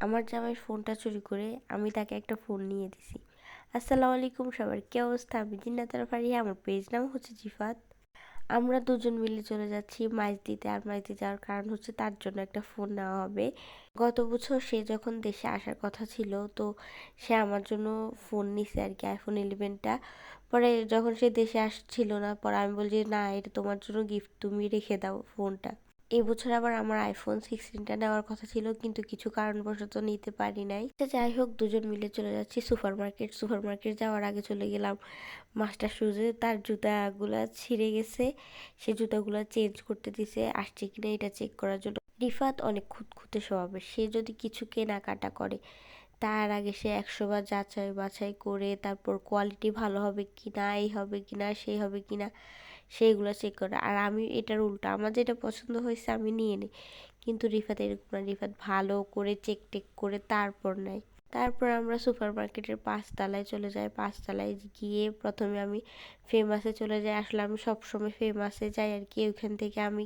আমার জামাইয়ের ফোনটা চুরি করে আমি তাকে একটা ফোন নিয়ে দিছি। আসসালামু আলাইকুম সবার, কি অবস্থা? আমি জিন্নাতুল ফারিয়া, আমার পেজ নাম হচ্ছে জিফাত। আমরা দুজন মিলে চলে যাচ্ছি মাইজদিতে। আর মাইজদি যাওয়ার কারণ হচ্ছে তার জন্য একটা ফোন নেওয়া হবে। গত বছর সে যখন দেশে আসার কথা ছিল, তো সে আমার জন্য ফোন নিছে আর কি, iPhone 11টা। পরে যখন সে দেশে আসছিল না, পরে আমি বলি যে না, এটা তোমার জন্য গিফট, তুমি রেখে দাও ফোনটা। এবছর আবার আমার iPhone 16টা নেওয়ার কথা ছিল, কিন্তু কিছু কারণবশত নিতে পারি নাই। যাই হোক, দুজন মিলে চলে যাচ্ছি সুপার মার্কেট যাওয়ার আগে চলে গেলাম মাস্টার শুজে। তার জুতাগুলা ছিঁড়ে গেছে, সে জুতাগুলা চেঞ্জ করতে দিছে, আসছে কিনা এটা চেক করার জন্য। রিফাত অনেক খুঁতখুঁতে স্বভাবের, সে যদি কিছু কেনাকাটা করে তার আগে সে 100 বার যাচাই বাছাই করে তারপর কোয়ালিটি ভালো হবে কিনা, এই হবে কিনা, সেই হবে কিনা, সেইগুলো চেক করে। আর আমি এটার উল্টা, আমার যেটা পছন্দ হয়েছে আমি নিয়ে নিই, কিন্তু রিফাত এরকম না, রিফাত ভালো করে চেক টেক করে তারপর নেয়। তারপর আমরা সুপার মার্কেটের 5 তলায় চলে যাই। 5 তলায় গিয়ে প্রথমে আমি ফেমাসে চলে যাই। আসলে আমি সবসময় ফেমাসে যাই আর কি, ওইখান থেকে আমি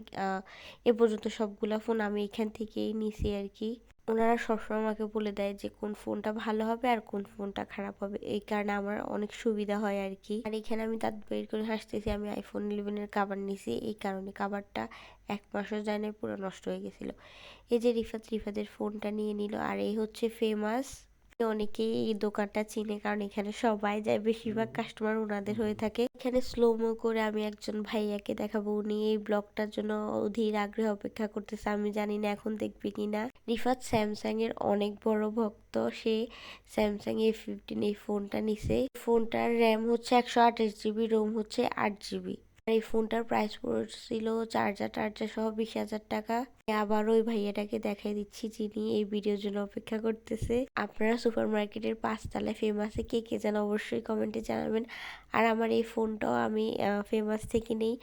এ পর্যন্ত সবগুলা ফোন আমি এখান থেকেই নিছি আর কি। ওনারা সবসময় আমাকে বলে দেয় যে কোন ফোনটা ভালো হবে আর কোন ফোনটা খারাপ হবে, এই কারণে আমার অনেক সুবিধা হয় আর কি। আর এখানে আমি দাঁত বের করে হাসতেছি, আমি iPhone 11-এর কাভার নিছি, এই কারণে কাভারটা 1 মাসও যায় না, পুরো নষ্ট হয়ে গেছিলো। এই যে রিফাতের ফোনটা নিয়ে নিল। আর এই হচ্ছে ফেমাস। অনেকেই এই দোকানটা চিনে, কারণ এখানে সবাই যায়, বেশিরভাগ কাস্টমার ওনাদের হয়ে থাকে। এখানে স্লোমো করে আমি একজন ভাইয়াকে দেখাবো, উনি এই ব্লগটার জন্য অধীর আগ্রহে অপেক্ষা করতেছে, আমি জানি না এখন দেখবে কিনা। রিফাত স্যামসাং এর অনেক বড় ভক্ত, সে স্যামসাং A15 এই ফোনটা নিছে। ফোনটার র্যাম হচ্ছে 128 GB, রোম হচ্ছে 8 GB। এই ফোনটার প্রাইস পড়ছিল চার্জার টার্জার সহ 20,000 টাকা। আবার ওই ভাইয়াটাকে দেখাই দিচ্ছি যিনি এই ভিডিওর জন্য অপেক্ষা করতেছে। আপনারা সুপার মার্কেটের 5 তলায় ফেমাসে কে কে যেন অবশ্যই কমেন্টে জানাবেন। আর আমার এই ফোনটাও আমি ফেমাস থেকে নেই।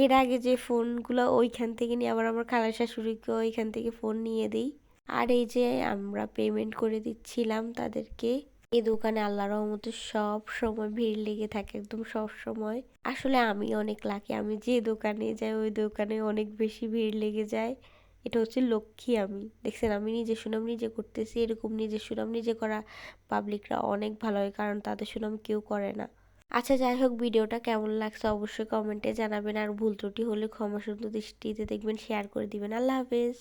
এর আগে যে ফোনগুলো ওইখান থেকে নিয়ে আবার আমার খালা শাশুড়িকেও ওইখান থেকে ফোন নিয়ে দিই। আর এই যে আমরা পেমেন্ট করে দিচ্ছিলাম তাদেরকে। এই দোকানে আল্লাহর রহমতে সব সময় ভিড় লেগে থাকে, একদম সব সময়। আসলে আমি অনেক লাকি, আমি যে দোকানে যাই ওই দোকানে অনেক বেশি ভিড় লেগে যায়। এটা হচ্ছে লক্ষ্মী আমি। দেখছেন, আমি নিজে সুনাম নিজে করতেছি, এরকম নিজে সুনাম নিজে করা পাবলিকরা অনেক ভালো হয়, কারণ তাদের সুনাম কেউ করে না। আচ্ছা, যাই হোক, ভিডিওটা কেমন লাগছে অবশ্যই কমেন্টে জানাবেন। আর ভুল ত্রুটি হলে ক্ষমা সুন্দর দৃষ্টিতে দেখবেন, শেয়ার করে দিবেন। আল্লাহ হাফেজ।